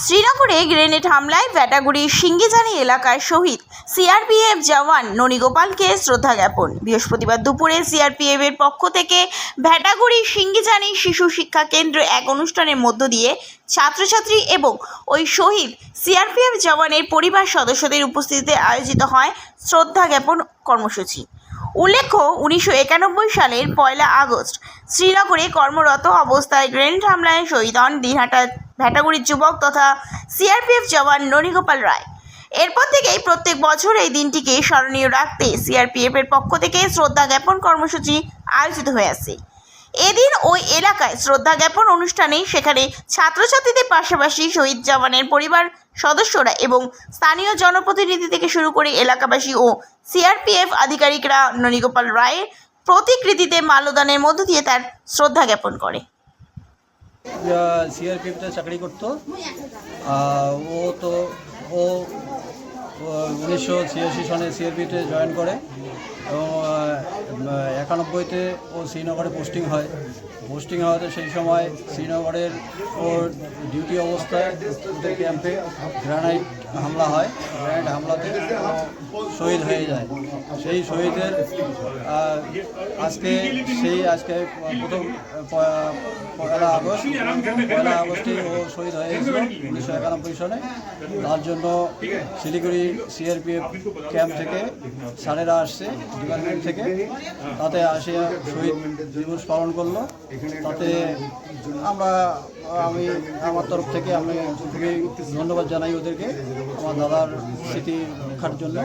শ্রীনগরে গ্রেনেড হামলায় ভ্যাটাগুড়ির সিঙ্গিজানি এলাকায় শহীদ সিআরপিএফ জওয়ান ননীগোপালকে শ্রদ্ধা জ্ঞাপন। বৃহস্পতিবার দুপুরে সিআরপিএফ এর পক্ষ থেকে ভ্যাটাগুড়ির সিঙ্গিজানি শিশু শিক্ষা কেন্দ্রে এক অনুষ্ঠানের মধ্য দিয়ে ছাত্রছাত্রী এবং ওই শহীদ সিআরপিএফ জওয়ানের পরিবার সদস্যদের উপস্থিতিতে আয়োজিত হয় শ্রদ্ধা জ্ঞাপন কর্মসূচি। উল্লেখ্য, 1991 সালের 1 আগস্ট শ্রীনগরে কর্মরত অবস্থায় গ্রেনেড হামলায় শহীদ হন দিনহাটা ভ্যাটাগুড়ির যুবক তথা সিআরপিএফ জওয়ান ননীগোপাল রায়। এরপর থেকেই প্রত্যেক বছর এই দিনটিকে স্মরণীয় রাখতে সিআরপিএফ এর পক্ষ থেকে শ্রদ্ধা জ্ঞাপন কর্মসূচি আয়োজিত হয়ে আসছে। এদিন ওই এলাকায় শ্রদ্ধা জ্ঞাপন অনুষ্ঠানে সেখানে ছাত্রছাত্রীদের পাশাপাশি শহীদ জওয়ানের পরিবার সদস্যরা এবং স্থানীয় জনপ্রতিনিধি থেকে শুরু করে এলাকাবাসী ও সিআরপিএফ আধিকারিকরা ননীগোপাল রায়ের প্রতিকৃতিতে মাল্যদানের মধ্য দিয়ে তার শ্রদ্ধা জ্ঞাপন করে। সিআরপিএফতে চাকরি করতো। ও 1986 সনে সিআরপিএফতে জয়েন করে এবং 91-তে ও শ্রীনগরে পোস্টিং হয়। পোস্টিং হওয়াতে সেই সময় শ্রীনগরের ওর ডিউটি অবস্থায় ওদের ক্যাম্পে গ্রানাইট হামলা হয়। গ্রানাইট হামলাতে শহীদ হয়ে যায়। সেই শহীদের আজকে প্রথম 1 আগস্টে ও শহীদ হয়েছিল 1991 সনে। তার জন্য শিলিগুড়ি সিআরপিএফ ক্যাম্প থেকে স্যারেরা আসছে ডিপার্টমেন্ট থেকে, তাতে আসে শহীদ দিবস পালন করলো। তাতে আমি আমার তরফ থেকে আমি খুবই ধন্যবাদ জানাই ওদেরকে, আমার দাদার স্মৃতি রক্ষার জন্য।